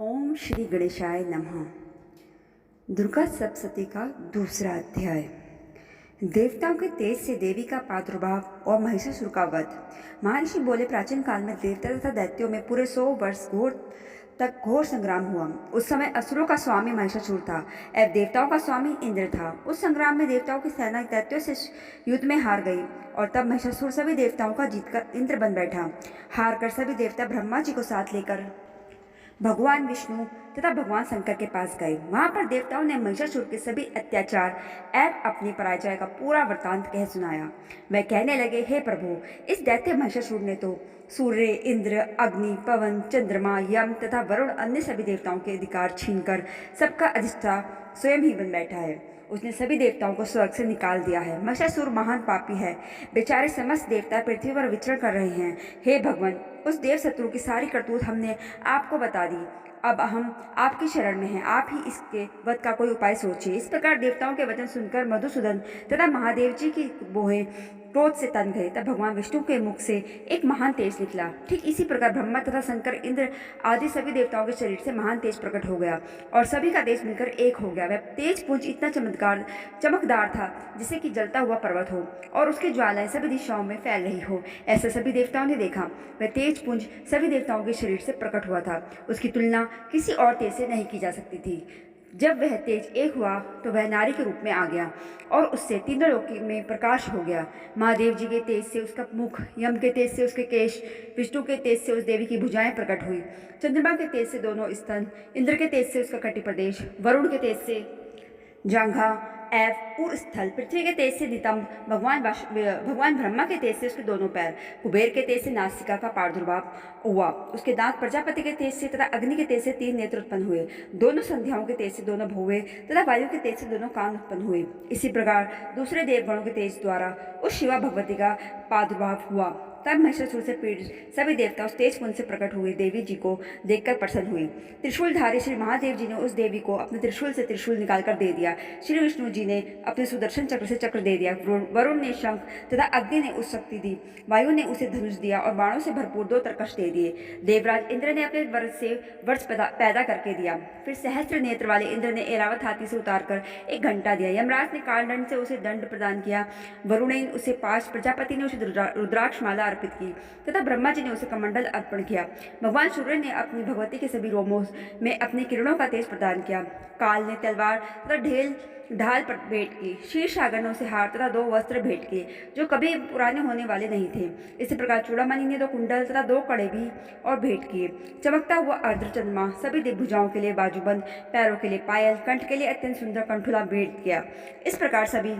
ओम श्री गणेशाय नमः। दुर्गा सप्तशती का दूसरा अध्याय। देवताओं के तेज से देवी का प्रादुर्भाव और महिषासुर का वध। महर्षि बोले, प्राचीन काल में देवता तथा दैत्यों में पूरे 100 वर्ष घोर संग्राम हुआ। उस समय असुरों का स्वामी महिषासुर था एवं देवताओं का स्वामी इंद्र था। उस संग्राम में देवताओं की सेना दैत्यों से युद्ध में हार गई और तब महिषासुर सभी देवताओं का जीतकर इंद्र बन बैठा। हार कर सभी देवता ब्रह्मा जी को साथ लेकर भगवान विष्णु तथा भगवान शंकर के पास गए। वहां पर देवताओं ने महिषासुर के सभी अत्याचार एवं अपनी पराजय का पूरा वृत्तांत कह सुनाया। वे कहने लगे, हे प्रभु, इस दैत्य महिषासुर ने तो सूर्य, इंद्र, अग्नि, पवन, चंद्रमा, यम तथा वरुण अन्य सभी देवताओं के अधिकार छीनकर सबका अधिष्ठा स्वयं ही बन बैठा है। उसने सभी देवताओं को स्वर्ग से निकाल दिया है। महिषासुर महान पापी है। बेचारे समस्त देवता पृथ्वी पर विचरण कर रहे हैं। हे भगवान, उस देव शत्रु की सारी करतूत हमने आपको बता दी। अब हम आपकी शरण में हैं। आप ही इसके वध का कोई उपाय सोचिए। इस प्रकार देवताओं के वचन सुनकर मधुसूदन तथा महादेव जी की बोहे क्रोध से तन गए। तब भगवान विष्णु के मुख से एक महान तेज निकला। ठीक इसी प्रकार ब्रह्मा तथा शंकर, इंद्र आदि सभी देवताओं के शरीर से महान तेज प्रकट हो गया और सभी का तेज मिलकर एक हो गया। वह तेज पुंज इतना चमकदार था जिसे कि जलता हुआ पर्वत हो और उसकी ज्वालाएं सभी दिशाओं में फैल रही हो। ऐसा सभी देवताओं ने देखा। वह तेज पुंज सभी देवताओं के शरीर से प्रकट हुआ था। उसकी तुलना किसी और तेज से नहीं की जा सकती थी। जब वह तेज एक हुआ तो वह नारी के रूप में आ गया और उससे तीनों लोक में प्रकाश हो गया। महादेव जी के तेज से उसका मुख, यम के तेज से उसके केश, विष्णु के तेज से उस देवी की भुजाएं प्रकट हुई, चंद्रमा के तेज से दोनों स्तन, इंद्र के तेज से उसका कटी प्रदेश, वरुण के तेज से जांघा एवं उरस्थल, पृथ्वी के तेज से नितंब, भगवान ब्रह्मा के तेज से उसके दोनों पैर, कुबेर के तेज से नासिका का प्रादुर्भाव हुआ, उसके दांत, प्रजापति के तेज से तथा अग्नि के तेज से 3 नेत्र उत्पन्न हुए, दोनों संध्याओं के तेज से दोनों भौवे तथा वायु के तेज से दोनों कान उत्पन्न हुए। इसी प्रकार दूसरे देवगणों के तेज द्वारा उस शिवा भगवती का प्रादुर्भाव हुआ। तब महिषासुर से पीड़ित सभी देवता उस तेज पुंज से प्रकट हुए देवी जी को देखकर प्रसन्न हुए। त्रिशूलधारी श्री महादेव जी ने उस देवी को अपने त्रिशूल से त्रिशूल निकालकर दे दिया। श्री विष्णु जी ने अपने सुदर्शन चक्र से चक्र दे दिया। वरुण ने शंख तथा अग्नि ने उस शक्ति दी। वायु ने उसे धनुष दिया और बाणों से भरपूर 2 तरकश दे दिए। देवराज इंद्र ने अपने वर्ष से वर्ष पैदा करके दिया। फिर सहस्त्र नेत्र वाले इंद्र ने ऐरावत हाथी से उतारकर एक घंटा दिया। यमराज ने कालदंड से उसे दंड प्रदान किया। वरुण ने उसे पाश, प्रजापति ने उसे रुद्राक्ष माला अर्पित की तथा ब्रह्मा जी ने उसे कमंडल अर्पण किया। भगवान सूर्य ने अपनी भगवती के सभी रोमों में अपनी किरणों का तेज प्रदान किया। काल ने तलवार तथा ढाल भेंट की। क्षीरसागर ने उसे हार तथा 2 वस्त्र भेंट किए जो कभी पुराने होने वाले नहीं थे। इसी प्रकार चूड़ामणि ने 2 कुंडल तथा 2 कड़े भी और भेंट किए। चमकता हुआ अर्ध चंद्रमा सभी भुजाओं के लिए बाजूबंद, पैरों के लिए पायल, कंठ के लिए अत्यंत सुंदर कंठुला भेंट किया। इस प्रकार सभी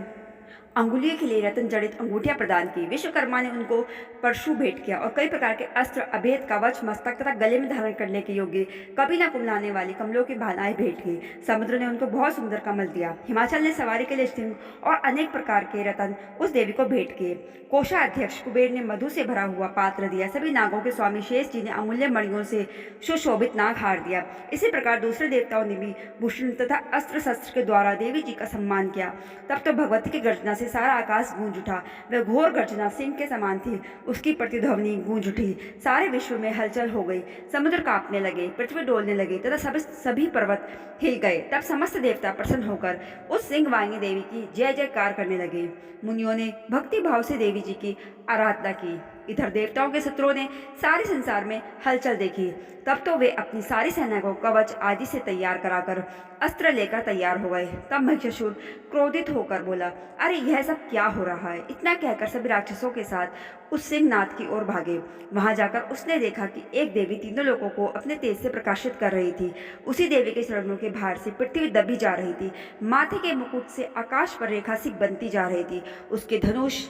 अंगुलियों के लिए रत्न जड़ित अंगूठियां प्रदान की। विश्वकर्मा ने उनको परशु भेंट किया और कई प्रकार के अस्त्र, अभेद कवच, मस्तक तथा गले में धारण करने के योग्य कभी न कुमलाने वाली कमलों की भालाएं भेंट की। समुद्र ने उनको बहुत सुंदर कमल दिया। हिमाचल ने सवारी के लिए सिंह और अनेक प्रकार के रत्न उस देवी को भेंट किए। कोषाध्यक्ष कुबेर ने मधु से भरा हुआ पात्र दिया। सभी नागों के स्वामी शेष जी ने अमूल्य मणियों से सुशोभित नाग हार दिया। इसी प्रकार दूसरे देवताओं ने भी भूषण तथा अस्त्र शस्त्र के द्वारा देवी जी का सम्मान किया। तब तो भगवती की गर्जना से सारा आकाश गूंज उठा। वह घोर गर्जना सिंह के समान थी। उसकी प्रतिध्वनि गूंज उठी। सारे विश्व में हलचल हो गई। समुद्र कांपने लगे, पृथ्वी डोलने लगे तथा सभी पर्वत हिल गए। तब समस्त देवता प्रसन्न होकर उस सिंह वाहिनी देवी की जय जयकार करने लगे। मुनियों ने भक्ति भाव से देवी जी की आराधना की। इधर देवताओं के शत्रुओं ने सारे संसार में हलचल देखी। तब तो वे अपनी सारी सेना को कवच आदि से तैयार कराकर अस्त्र लेकर तैयार हो गए। तब महिषासुर क्रोधित होकर बोला, अरे यह सब क्या हो रहा है। इतना कहकर सभी राक्षसों के साथ उस सिंहनाथ की ओर भागे। वहां जाकर उसने देखा कि एक देवी तीनों लोगों को अपने तेज से प्रकाशित कर रही थी। उसी देवी के चरणों के भार से पृथ्वी दबी जा रही थी। माथे के मुकुट से आकाश पर रेखा सी बनती जा रही थी। उसके धनुष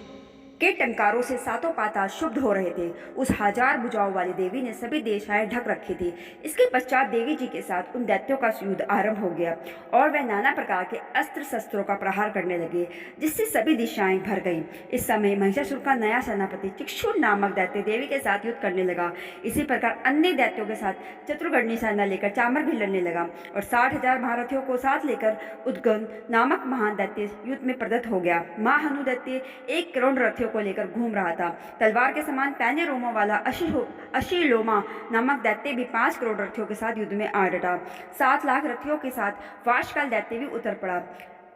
के टंकारों से 7 पाताल शुद्ध हो रहे थे। उस 1000 भुजाओं वाली देवी ने सभी दिशाएं ढक रखी थी। इसके पश्चात देवी जी के साथ उन दैत्यों का युद्ध आरंभ हो गया और वह नाना प्रकार के अस्त्र शस्त्रों का प्रहार करने लगे जिससे सभी दिशाएं भर गईं। इस समय महिषासुर का नया सेनापति चिक्षुर नामक दैत्य देवी के साथ युद्ध करने लगा। इसी प्रकार अन्य दैत्यों के साथ चतुर्गणी सेना लेकर चामर भी लड़ने लगा और 60,000 महारथियों को साथ लेकर उद्गन नामक महान दैत्य युद्ध में प्रदत्त हो गया। महाहनु दैत्य 1 करोड़ रथियों को लेकर घूम रहा था। तलवार के समान पैने रोमों वाला अशीलोमा नामक दैत्य भी 5 करोड़ रथियों के साथ युद्ध में आ डटा। 7 लाख रथियों के साथ वाशकाल दैत्य भी उतर पड़ा।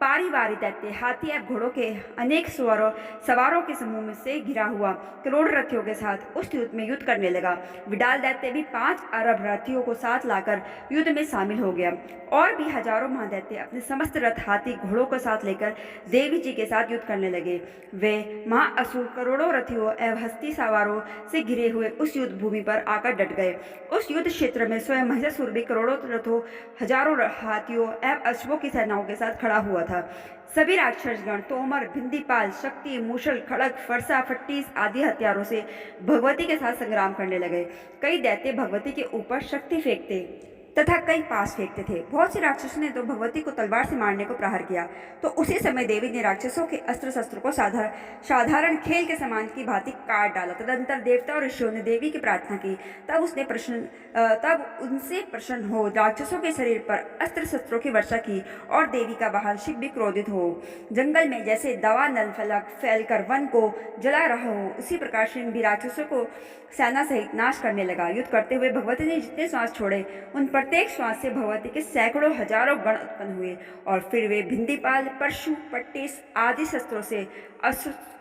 पारिवारी दैत्य हाथी एवं घोड़ों के अनेक सवारों के समूह में से घिरा हुआ करोड़ रथियों के साथ उस युद्ध में युद्ध करने लगा। विडाल दैत्य भी 5 अरब रथियों को साथ लाकर युद्ध में शामिल हो गया। और भी हजारों महादैत्य अपने समस्त रथ हाथी घोड़ों को साथ लेकर देवी जी के साथ युद्ध करने लगे। वे महाअसुर करोड़ों रथियों एवं हस्ती सवारों से घिरे हुए उस युद्ध भूमि पर आकर डट गए। उस युद्ध क्षेत्र में स्वयं महिषासुर भी करोड़ों रथों, हजारों हाथियों एवं अश्वों की सेनाओं के साथ खड़ा हुआ था। सभी राक्षसगण तोमर, भिंदीपाल, शक्ति, मूषल, खड़ग, फरसा, फट्टीस आदि हथियारों से भगवती के साथ संग्राम करने लगे। कई दैत्य भगवती के ऊपर शक्ति फेंकते तथा कई पास फेंकते थे। बहुत से राक्षसों ने तो भगवती को तलवार से मारने को प्रहार किया। तो उसी समय देवी ने राक्षसों के अस्त्र शस्त्र को साधारण खेल के समान की भांति काट डाला। तदंतर देवता और ऋषियों ने देवी की प्रार्थना की। तब उनसे प्रसन्न हो राक्षसों के शरीर पर अस्त्र शस्त्रों की वर्षा की और देवी का वाहन शिव भी क्रोधित हो जंगल में जैसे दवा नल फलक फैलकर वन को जला रहा हो, उसी प्रकार सिंह भी राक्षसों को सेना सहित नाश करने लगा। युद्ध करते हुए भगवती ने जितने श्वास छोड़े उन प्रत्येक श्वास से भगवती के सैकड़ों हजारों गण उत्पन्न हुए और फिर वे भिंदीपाल, परशु, पट्टिस आदि शस्त्रों से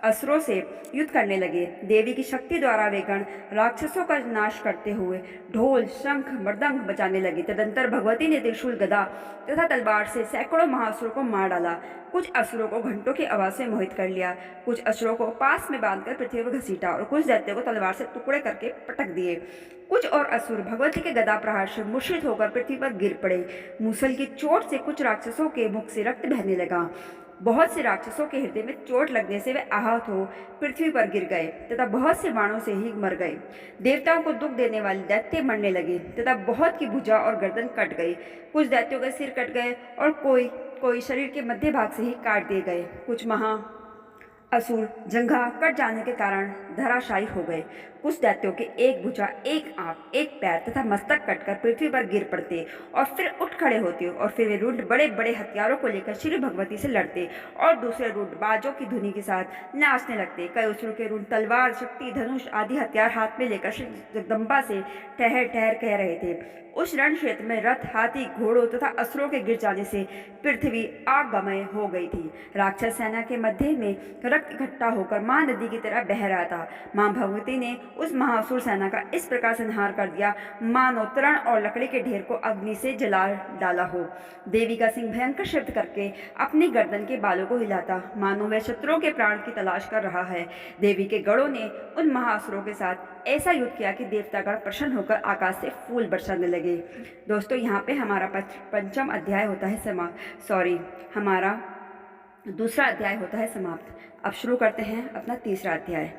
अस्त्रों से युद्ध करने लगे। देवी की शक्ति द्वारा वे गण राक्षसों का नाश करते हुए ढोल, शंख, मृदंग बजाने लगे। तदंतर भगवती ने त्रिशूल, गदा तथा तलवार से सैकड़ों महाअसुरों को मार डाला। कुछ असुरों को घंटों की आवाज से मोहित कर लिया, कुछ असुरों को पास में बांधकर पृथ्वी पर घसीटा और कुछ दैत्यों को तलवार से टुकड़े करके पटक दिए। कुछ और असुर भगवती के गदा प्रहार से मूर्छित होकर पृथ्वी पर गिर पड़े। मूसल की चोट से कुछ राक्षसों के मुख से रक्त बहने लगा। बहुत से राक्षसों के हृदय में चोट लगने से वे आहत हो पृथ्वी पर गिर गए तथा बहुत से बाणों से ही मर गए। देवताओं को दुख देने वाले दैत्य मरने लगे तथा बहुत की भुजा और गर्दन कट गई। कुछ दैत्यों के सिर कट गए और कोई शरीर के मध्य भाग से ही काट दिए गए। कुछ असुर जंघा कट जाने के कारण धराशायी हो गए। कुछ दैत्यों के एक भुजा, एक आंख, एक पैर तथा मस्तक कटकर पृथ्वी पर गिर पड़ते और फिर उठ खड़े होते और फिर वे रुंड बड़े बड़े हथियारों को लेकर श्री भगवती से लड़ते और दूसरे रुंड बाजों की धुनी के साथ नाचने लगते। कई असुरों के रुंड तलवार, शक्ति, धनुष आदि हथियार हाथ में लेकर श्री जगदम्बा से ठहर ठहर कह रहे थे। उस रण क्षेत्र में रथ, हाथी, घोड़ों तथा असुरों के गिर जाने से पृथ्वी आगमय हो गई थी। राक्षस सेना के मध्य में रक्त इकट्ठा होकर मां नदी की तरह बह रहा था। मां भगवती ने उस महासुर सेना का इस प्रकार संहार कर दिया मानो तरण और लकड़ी के ढेर को अग्नि से जला डाला हो। देवी का सिंह भयंकर शब्द करके अपनी गर्दन के बालों को हिलाता मानो वह शत्रुओं के प्राण की तलाश कर रहा है। देवी के गणों ने उन महासुरों के साथ ऐसा युद्ध किया कि देवतागण प्रसन्न होकर आकाश से फूल बरसाने लगे। दोस्तों, यहाँ पे हमारा पंचम अध्याय होता है हमारा दूसरा अध्याय होता है समाप्त। अब शुरू करते हैं अपना तीसरा अध्याय।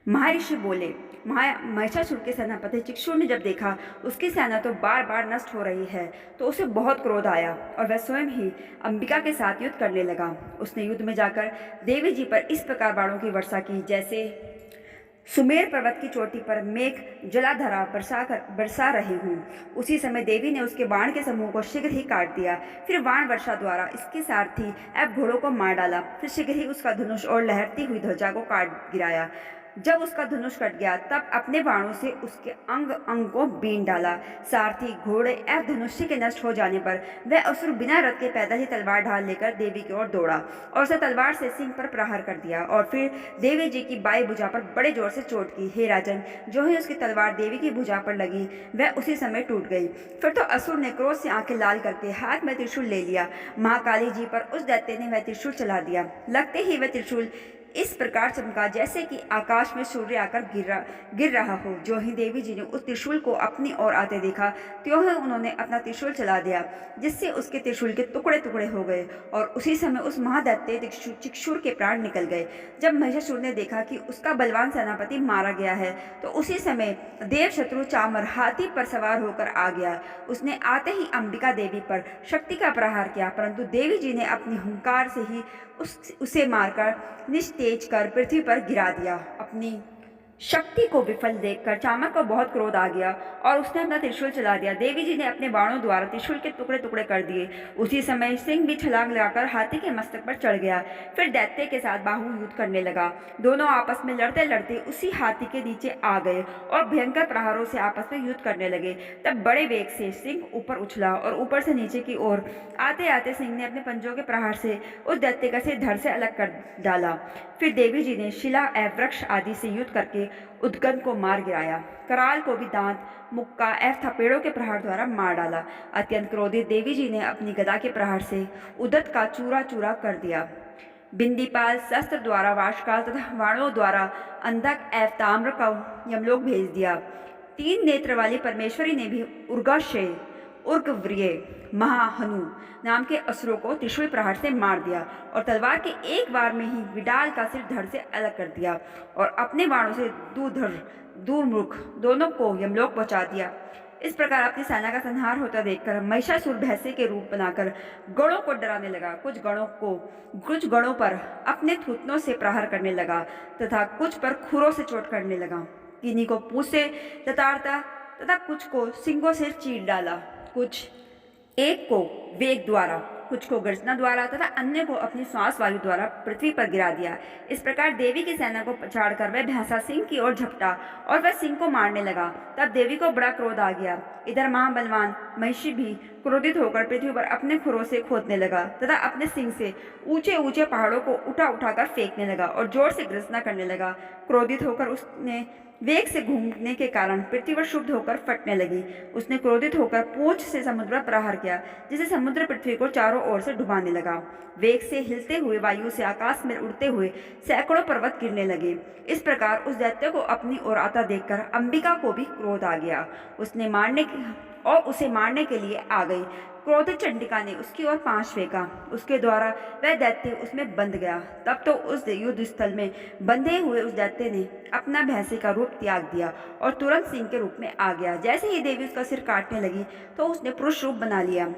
महर्षि बोले, महिषासुर के सेनापति चिक्षुर ने जब देखा उसकी सेना तो बार बार नष्ट हो रही है तो उसे बहुत क्रोध आया और वह स्वयं ही अंबिका के साथ युद्ध करने लगा। उसने युद्ध में जाकर देवी जी पर इस प्रकार बाणों की वर्षा की जैसे सुमेर पर्वत की चोटी पर मेघ जलाधारा बरसा रहे हूँ। उसी समय देवी ने उसके बाण के समूह को शीघ्र ही काट दिया। फिर बाण वर्षा द्वारा इसके सारथी एवं घोड़ों को मार डाला। फिर शीघ्र ही उसका धनुष और लहरती हुई ध्वजा को काट गिराया। जब उसका धनुष कट गया तब अपने बाणों से उसके अंग अंग को बीन डाला। सारथी, घोड़े एवं धनुष्य के नष्ट हो जाने पर वह असुर बिना रथ के पैदल ही तलवार ढाल लेकर देवी की ओर दौड़ा और उसे तलवार से सिंह पर प्रहार कर दिया और फिर देवी जी की बाई भुजा पर बड़े जोर से चोट की। हे राजन, जो ही उसकी तलवार देवी की भुजा पर लगी वह उसी समय टूट गई। फिर तो असुर ने क्रोध से आंखें लाल करके हाथ में त्रिशूल ले लिया। महाकाली जी पर उस दैत्य ने वह त्रिशूल चला दिया। लगते ही वह त्रिशूल इस प्रकार चमका जैसे कि आकाश में सूर्य आकर गिर रहा हो। जो ही देवी जी ने उस त्रिशूल को अपनी ओर आते देखा त्यों ही उन्होंने अपना त्रिशूल चला दिया जिससे उसके त्रिशूल के टुकड़े टुकड़े हो गए और उसी समय उस महादैत्य चिक्षुर के प्राण निकल गए। जब महिषासुर ने देखा कि उसका बलवान सेनापति मारा गया है तो उसी समय देव शत्रु चामर हाथी पर सवार होकर आ गया। उसने आते ही अंबिका देवी पर शक्ति का प्रहार किया, परंतु देवी जी ने अपनी हुंकार से ही उसे मारकर निस्तेज कर पृथ्वी पर गिरा दिया। अपनी शक्ति को विफल देखकर चामर को बहुत क्रोध आ गया और उसने अपना त्रिशूल चला दिया। देवी जी ने अपने बाणों द्वारा त्रिशूल के टुकड़े टुकड़े कर दिए। उसी समय सिंह भी छलांग लगाकर हाथी के मस्तक पर चढ़ गया। फिर दैत्य के साथ बाहु युद्ध करने लगा। दोनों आपस में लड़ते लड़ते उसी हाथी के नीचे आ गए और भयंकर प्रहारों से आपस में युद्ध करने लगे। तब बड़े वेग से सिंह ऊपर उछला और ऊपर से नीचे की ओर आते आते सिंह ने अपने पंजों के प्रहार से उस दैत्य का सिर धड़ से अलग कर डाला। फिर देवी जी ने शिला एवं वृक्ष आदि से युद्ध करके उद्गन को मार गिराया। कराल को भी दांत, मुक्का एवं थपेड़ों के प्रहार द्वारा मार डाला। अत्यंत क्रोधित देवी जी ने अपनी गदा के प्रहार से उदत का चूरा चूरा कर दिया। बिंदीपाल शस्त्र द्वारा वाशकाल तथा वाणों द्वारा अंधक एवं ताम्र का यमलोक भेज दिया। तीन नेत्र वाली परमेश्वरी ने भी उर्गाशय, उर्गव्रिय, महाहनु नाम के असुरों को त्रिशूल प्रहार से मार दिया और तलवार के एक बार में ही विडाल का सिर धड़ से अलग कर दिया और अपने बाणों से दूरधर दूरमुख दोनों को यमलोक पहुंचा दिया। इस प्रकार अपनी सेना का संहार होता देखकर महिषासुर भैंसे के रूप बनाकर गणों को डराने लगा। कुछ गणों पर अपने थूथनों से प्रहार करने लगा तथा कुछ पर खुरों से चोट करने लगा। किन्हीं को पूंछ से लताड़ता तथा कुछ को सींगों से चीर डाला। कुछ एक को वेग द्वारा, कुछ को गर्जना द्वारा तथा अन्य को अपनी श्वास वायु द्वारा पृथ्वी पर गिरा दिया। इस प्रकार देवी की सेना को पछाड़कर वह भैंसा सिंह की ओर झपटा और वह सिंह को मारने लगा। तब देवी को बड़ा क्रोध आ गया। इधर महाबलवान महिषी भी क्रोधित होकर पृथ्वी पर अपने खुरों से खोदने लगा तथा अपने सिंह से ऊंचे ऊंचे पहाड़ों को उठा उठाकर फेंकने लगा और जोर से गर्जना करने लगा। क्रोधित होकर उसने वेग से घूमने के कारण पृथ्वी पर शुद्ध होकर फटने लगी। उसने क्रोधित होकर पूंछ से समुद्र पर प्रहार किया, जिससे समुद्र पृथ्वी को चारों ओर से डुबाने लगा। वेग से हिलते हुए वायु से आकाश में उड़ते हुए सैकड़ों पर्वत गिरने लगे। इस प्रकार उस दैत्य को अपनी ओर आता देखकर अंबिका को भी क्रोध आ गया। उसे मारने के लिए आ गई। क्रोधित चंडिका ने उसकी ओर पांच फेंका। उसके द्वारा वह दैत्य उसमें बंध गया। तब तो उस युद्ध स्थल में बंधे हुए उस दैत्य ने अपना भैंसे का रूप त्याग दिया और तुरंत सिंह के रूप में आ गया। जैसे ही देवी उसका सिर काटने लगी तो उसने पुरुष रूप बना लिया,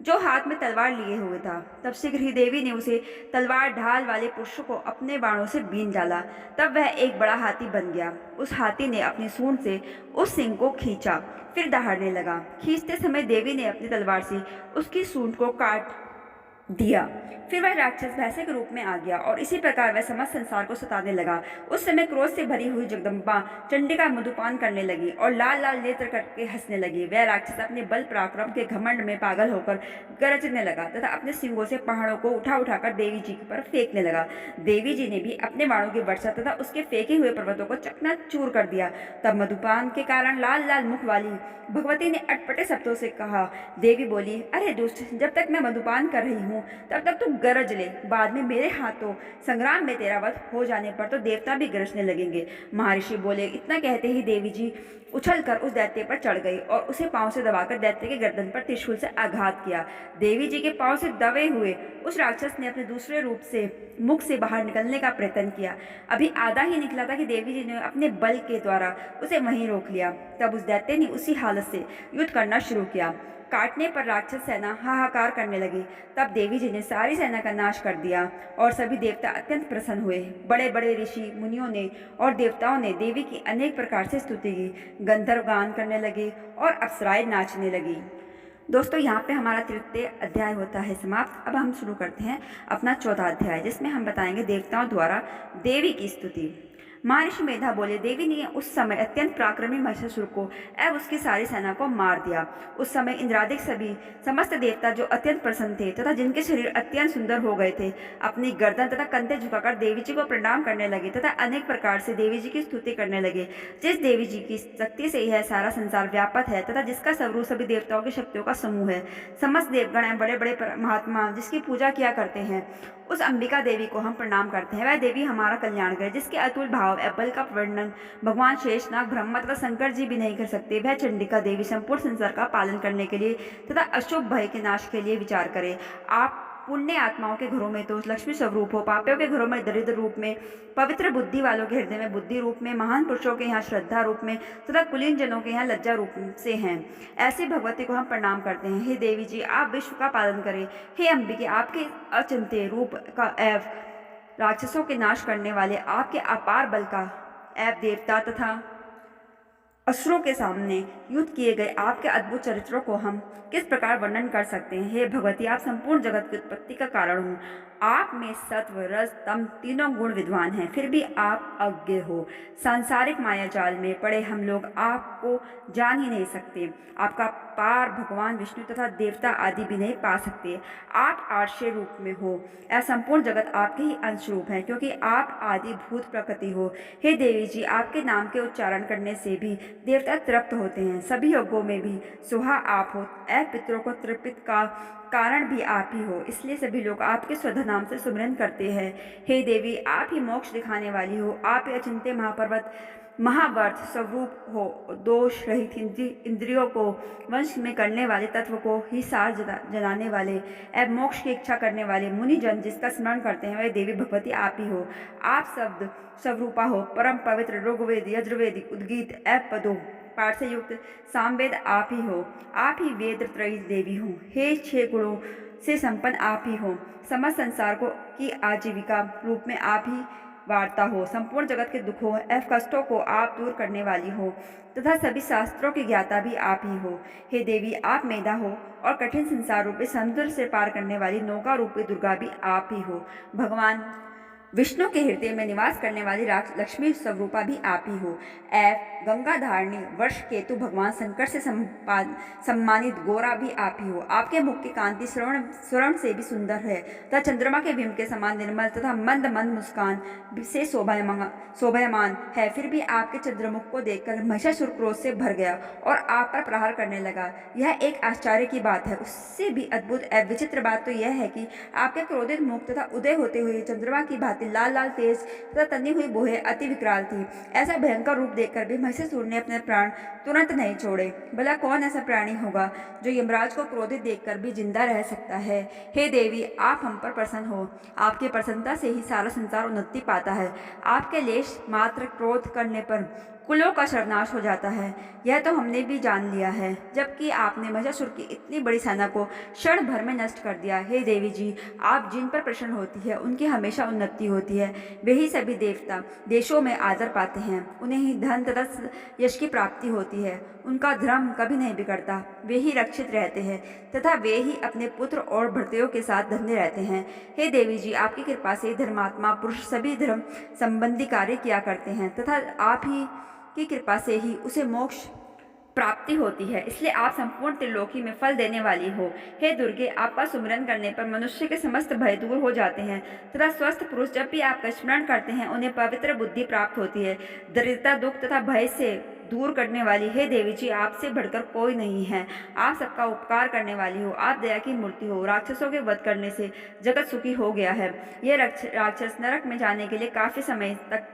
जो हाथ में तलवार लिए हुए था। तब शीघ्र ही देवी ने उसे तलवार ढाल वाले पुरुष को अपने बाणों से बीन डाला। तब वह एक बड़ा हाथी बन गया। उस हाथी ने अपनी सूंड से उस सिंह को खींचा, फिर दहाड़ने लगा। खींचते समय देवी ने अपनी तलवार से उसकी सूंड को काट दिया। फिर वह राक्षस भैंसे के रूप में आ गया और इसी प्रकार वह समस्त संसार को सताने लगा। उस समय क्रोध से भरी हुई जगदम्बा चंडिका मधुपान करने लगी और लाल लाल नेत्र करके हंसने लगी। वह राक्षस अपने बल पराक्रम के घमंड में पागल होकर गरजने लगा तथा अपने सिंगों से पहाड़ों को उठा उठाकर देवी जी पर फेंकने लगा। देवी जी ने भी अपने बाणों की वर्षा तथा उसके फेंके हुए पर्वतों को चकनाचूर कर दिया। तब मधुपान के कारण लाल लाल मुख वाली भगवती ने अटपटे शब्दों से कहा। देवी बोली, अरे दुष्ट, जब तक मैं मधुपान कर रही हूँ तब तक तू गरज ले। बाद में मेरे हाथों संग्राम में तेरा वध हो जाने पर तो देवता भी गरजने लगेंगे। महर्षि बोले। इतना कहते ही देवी जी उछलकर उस दैत्य पर चढ़ गई और उसे पांव से दबाकर दैत्य के गर्दन पर त्रिशूल से आघात किया। देवी जी के पांव से दबे हुए उस राक्षस ने अपने दूसरे रूप से मुख से बाहर निकलने का प्रयत्न किया। अभी आधा ही निकला था कि देवी जी ने अपने बल के द्वारा उसे वहीं रोक लिया। तब उस दैत्य ने उसी हालत से युद्ध करना शुरू किया। काटने पर राक्षस सेना हाहाकार करने लगी। तब देवी जी ने सारी सेना का नाश कर दिया और सभी देवता अत्यंत प्रसन्न हुए। बड़े बड़े ऋषि मुनियों ने और देवताओं ने देवी की अनेक प्रकार से स्तुति की। गंधर्व गान करने लगे और अप्सराएं नाचने लगी। दोस्तों, यहाँ पे हमारा तृतीय अध्याय होता है समाप्त। अब हम शुरू करते हैं अपना चौथा अध्याय, जिसमें हम बताएंगे देवताओं द्वारा देवी की स्तुति। महर्षि मेधा बोले, देवी ने उस समय अत्यंत पराक्रमी महिषासुर को एवं उसकी सारी सेना को मार दिया। उस समय इंद्रादिक सभी समस्त देवता जो अत्यंत प्रसन्न थे तथा जिनके शरीर अत्यंत सुंदर हो गए थे, अपनी गर्दन तथा कंधे झुकाकर देवी जी को प्रणाम करने लगे तथा अनेक प्रकार से देवी जी की स्तुति करने लगे। जिस देवी जी की शक्ति से यह सारा संसार व्यापक है तथा जिसका स्वरूप सभी देवताओं की शक्तियों का समूह है, समस्त देवगण एवं बड़े बड़े महात्मा जिसकी पूजा किया करते हैं, उस अंबिका देवी को हम प्रणाम करते हैं। वह देवी हमारा कल्याण करे, जिसके अतुल भाव बल का वर्णन भगवान शेषनाग, ब्रह्मा तथा शंकर जी भी नहीं कर सकते। वह चंडिका देवी संपूर्ण संसार का पालन करने के लिए तथा अशुभ भय के नाश के लिए विचार करे। आप पुण्य आत्माओं के घरों में तो लक्ष्मी स्वरूप हो, पापियों के घरों में दरिद्र रूप में, पवित्र बुद्धि वालों के हृदय में बुद्धि रूप में, महान पुरुषों के यहाँ श्रद्धा रूप में तथा कुलीन जनों के यहाँ लज्जा रूप से हैं। ऐसी भगवती को हम प्रणाम करते हैं। हे देवी जी, आप विश्व का पालन करें। हे अंबिके, आपके अचिंत्य रूप का एवं राक्षसों के नाश करने वाले आपके अपार बल का एवं देवता तथा असुरों के सामने युद्ध किए गए आपके अद्भुत चरित्रों को हम किस प्रकार वर्णन कर सकते हैं। हे भगवती, आप संपूर्ण जगत की उत्पत्ति का कारण हो। आप में सत्व रज तम तीनों गुण विद्वान हैं, फिर भी आप अज्ञ हो। सांसारिक माया जाल में पड़े हम लोग आपको जान ही नहीं सकते। आपका पार भगवान विष्णु तथा देवता आदि भी नहीं पा सकते। आप आश्चर्य रूप में हो। यह संपूर्ण जगत आपके ही अंश रूप है, क्योंकि आप आदि भूत प्रकृति हो। हे देवी जी, आपके नाम के उच्चारण करने से भी देवता तृप्त होते हैं। सभी यज्ञों में भी सुहा आप हो। पितरों को तृप्त का कारण भी आप ही हो, इसलिए सभी लोग आपके स्वधा नाम से सुमिरन करते हैं। हे देवी, आप ही मोक्ष दिखाने वाली हो। आप ही अचिंत्य महापर्वत महावर्थ स्वरूप हो। दोष रहित इंद्रियों को वंश में करने वाले, तत्व को ही सार जनाने वाले एवं मोक्ष की इच्छा करने वाले मुनि जन जिसका स्मरण करते हैं, वह देवी भगवती आप ही हो। आप शब्द स्वरूपा हो। परम पवित्र ऋग्वेद यजुर्वेद उद्गीत एवं पदों पाठ से युक्त सामवेद आप ही हो। आप ही वेद त्रयी देवी हो। हे 6 गुणों से संपन्न आप ही हो। समस्त संसार को की आजीविका रूप में आप ही वार्ता हो। संपूर्ण जगत के दुखों एवं कष्टों को आप दूर करने वाली हो तथा सभी शास्त्रों की ज्ञाता भी आप ही हो। हे देवी, आप मेधा हो और कठिन संसार रूपी समुद्र से पार करने वाली नौका रूपी दुर्गा भी आप ही हो। भगवान विष्णु के हृदय में निवास करने वाली लक्ष्मी स्वरूपा भी आप ही हो। गंगा धारणी वर्ष केतु भगवान शंकर से सम्मानित गौरा भी आप ही हो। आपके मुख की कांति स्वर्ण से भी सुंदर है तथा चंद्रमा के बिंब के समान निर्मल तथा मंद मंद मुस्कान से शोभायमान है। फिर भी आपके चंद्रमुख को देखकर महिषासुर क्रोध से भर गया और आप पर प्रहार करने लगा। यह एक आश्चर्य की बात है। उससे भी अद्भुत एवं विचित्र बात तो यह है कि आपके क्रोधित मुख तथा उदय होते हुए चंद्रमा की भांति लाल लाल तेज तथा तनी हुई बोहे अति विकराल थी। ऐसा भयंकर रूप देखकर भी महिषासुर ने अपने प्राण तुरंत नहीं छोड़े। भला कौन ऐसा प्राणी होगा जो यमराज को क्रोधित देखकर भी जिंदा रह सकता है। हे देवी, आप हम पर प्रसन्न हो। आपकी प्रसन्नता से ही सारा संसार उन्नति पाता है। आपके लेश मात्र क्रोध करने पर कुलों का सर्वनाश हो जाता है, यह तो हमने भी जान लिया है, जबकि आपने महिषासुर की इतनी बड़ी सेना को क्षण भर में नष्ट कर दिया। हे देवी जी, आप जिन पर प्रसन्न होती है उनकी हमेशा उन्नति होती है। वे ही सभी देवता देशों में आदर पाते हैं। उन्हें ही धन तथा यश की प्राप्ति होती है। उनका धर्म कभी नहीं बिगड़ता। वे ही रक्षित रहते हैं तथा वे ही अपने पुत्र और भृत्यों के साथ धन्य रहते हैं। हे देवी जी, आपकी कृपा से धर्मात्मा पुरुष सभी धर्म संबंधी कार्य किया करते हैं तथा आप ही की कृपा से ही उसे मोक्ष प्राप्ति होती है। इसलिए आप संपूर्ण त्रिलोकी में फल देने वाली हो। हे दुर्गे, आपका सुमिरन करने पर मनुष्य के समस्त भय दूर हो जाते हैं तथा स्वस्थ पुरुष जब भी आपका स्मरण करते हैं उन्हें पवित्र बुद्धि प्राप्त होती है। दरिद्रता दुख तथा भय से दूर करने वाली हे देवी जी, आपसे बढ़कर कोई नहीं है। आप सबका उपकार करने वाली हो। आप दया की मूर्ति हो। राक्षसों के वध करने से जगत सुखी हो गया है। ये राक्षस नरक में जाने के लिए काफी समय तक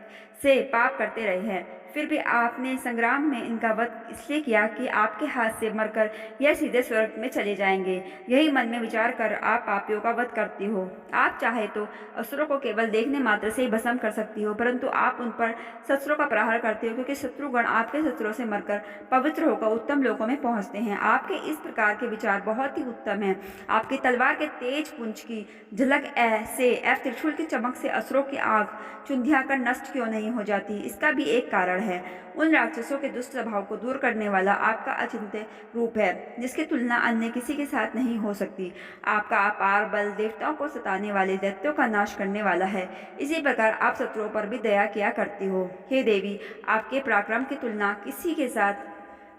से पाप करते रहे हैं, फिर भी आपने संग्राम में इनका वध इसलिए किया कि आपके हाथ से मरकर यह सीधे स्वर्ग में चले जाएंगे। यही मन में विचार कर आप पापियों का वध करती हो। आप चाहे तो असुरों को केवल देखने मात्र से ही भस्म कर सकती हो, परंतु आप उन पर शस्त्रों का प्रहार करते हो, क्योंकि शत्रुगण आपके शस्त्रों से मरकर पवित्र होकर उत्तम लोकों में पहुंचते हैं। आपके इस प्रकार के विचार बहुत ही उत्तम हैं। आपकी तलवार के तेज पुंज की झलक से त्रिशूल की चमक से असुरों की आंख चुंधिया कर नष्ट क्यों नहीं हो जाती, इसका भी एक कारण है। उन राक्षसों के दुष्ट स्वभाव को दूर करने वाला आपका अचिंत्य रूप है, जिसकी तुलना अन्य किसी के साथ नहीं हो सकती। आपका अपार बल देवताओं को सताने वाले दैत्यों का नाश करने वाला है। इसी प्रकार आप शत्रुओं पर भी दया किया करती हो। हे देवी, आपके पराक्रम की तुलना किसी के साथ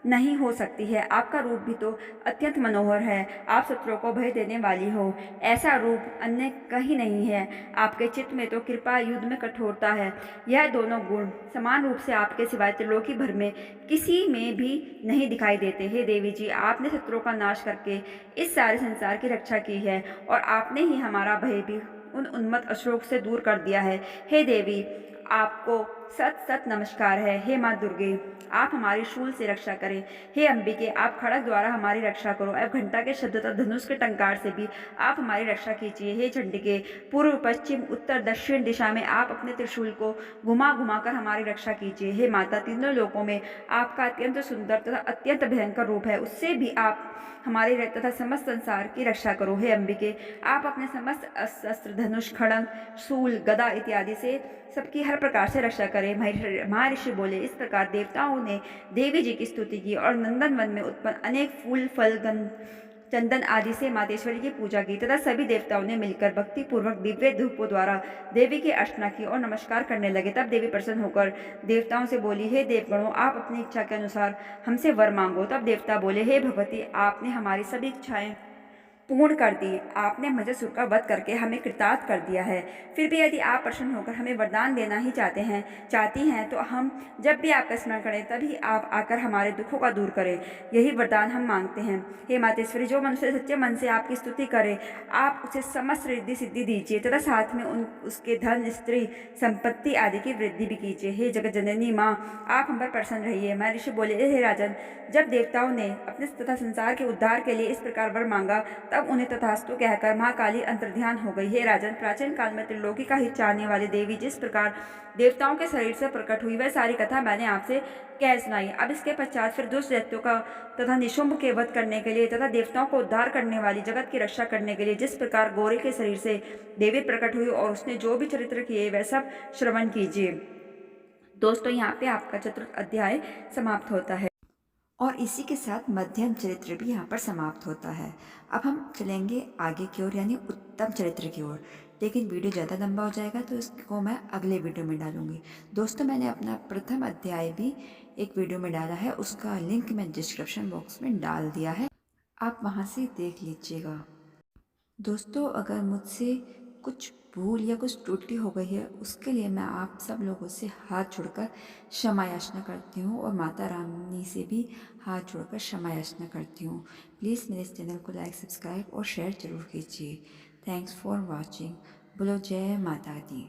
नहीं हो सकती है। आपका रूप भी तो अत्यंत मनोहर है। आप शत्रुओं को भय देने वाली हो। ऐसा रूप अन्य कहीं नहीं है। आपके चित्त में तो कृपा युद्ध में कठोरता है। यह दोनों गुण समान रूप से आपके सिवाय त्रिलोकी भर में किसी में भी नहीं दिखाई देते। हे देवी जी, आपने शत्रुओं का नाश करके इस सारे संसार की रक्षा की है और आपने ही हमारा भय भी उन उन्मत्त असुरों से दूर कर दिया है। हे देवी, आपको सत सत नमस्कार है। हे माँ दुर्गे, आप हमारी शूल से रक्षा करें। हे अंबिके, आप खड़ग द्वारा हमारी रक्षा करो। अब घंटा के शब्द तथा धनुष के टंकार से भी आप हमारी रक्षा कीजिए। हे चंडिके, पूर्व पश्चिम उत्तर दक्षिण दिशा में आप अपने त्रिशूल को घुमा घुमा कर हमारी रक्षा कीजिए। हे माता, तीनों लोकों में आपका अत्यंत सुंदर तथा अत्यंत भयंकर रूप है, उससे भी आप हमारे तथा समस्त संसार की रक्षा करो। हे अंबिके, आप अपने समस्त अस्त्र धनुष खड़ग शूल गदा इत्यादि से सबकी हर प्रकार से रक्षा करें। करे। महर्षि बोले, इस प्रकार देवताओं ने देवी जी की स्तुति की और नंदन वन में उत्पन्न अनेक फूल फल चंदन आदि से मातेश्वरी की पूजा की तथा सभी देवताओं ने मिलकर भक्ति पूर्वक दिव्य धूपों द्वारा देवी की अर्चना की और नमस्कार करने लगे। तब देवी प्रसन्न होकर देवताओं से बोली, हे देवगणों, आप अपनी इच्छा के अनुसार हमसे वर मांगो। तब देवता बोले, हे भगवती, आपने हमारी सभी इच्छाएं पूर्ण कर दी। आपने महिषासुर का वध करके हमें कृतार्थ कर दिया है। फिर भी यदि आप प्रसन्न होकर हमें वरदान देना ही चाहती हैं तो हम जब भी आपका स्मरण करें तभी आप आकर हमारे दुखों का दूर करें। यही वरदान हम मांगते हैं। हे मातेश्वरी, जो मनुष्य सच्चे मन से आपकी स्तुति करे, आप उसे समस्त रिद्धि सिद्धि दीजिए तथा साथ में उसके धन, स्त्री, संपत्ति आदि की वृद्धि भी कीजिए। हे जगत जननी माँ, आप हम पर प्रसन्न रहिए। महर्षि बोले, हे राजन, जब देवताओं ने अपने तथा संसार के उद्धार के लिए इस प्रकार वर मांगा तब उन्हें तथास्तु कहकर माँ काली अंतर्ध्यान हो गई। हे राजन, प्राचीन काल में त्रिलोकी का हित चाहने वाली देवी जिस प्रकार देवताओं के शरीर से प्रकट हुई, वह सारी कथा मैंने आपसे कह सुनाई। अब इसके पश्चात फिर दुष्ट दैत्यों का तथा निशुंभ के वध करने के लिए तथा देवताओं को उद्धार करने वाली, जगत की रक्षा करने के लिए जिस प्रकार गौरी के शरीर से देवी प्रकट हुई और उसने जो भी चरित्र किए वह सब श्रवण कीजिए। दोस्तों, यहाँ पे आपका चतुर्थ अध्याय समाप्त होता है और इसी के साथ मध्यम चरित्र भी यहाँ पर समाप्त होता है। अब हम चलेंगे आगे की ओर, यानी उत्तम चरित्र की ओर। लेकिन वीडियो ज़्यादा लंबा हो जाएगा तो इसको मैं अगले वीडियो में डालूंगी। दोस्तों, मैंने अपना प्रथम अध्याय भी एक वीडियो में डाला है, उसका लिंक मैं डिस्क्रिप्शन बॉक्स में डाल दिया है, आप वहाँ से देख लीजिएगा। दोस्तों, अगर मुझसे कुछ भूल या कुछ त्रुटि हो गई है उसके लिए मैं आप सब लोगों से हाथ जोड़कर क्षमा याचना करती हूँ और माता रानी से भी हाथ जोड़कर क्षमा याचना करती हूँ। प्लीज़ मेरे इस चैनल को लाइक, सब्सक्राइब और शेयर ज़रूर कीजिए। Thanks for watching. बोलो जय माता दी।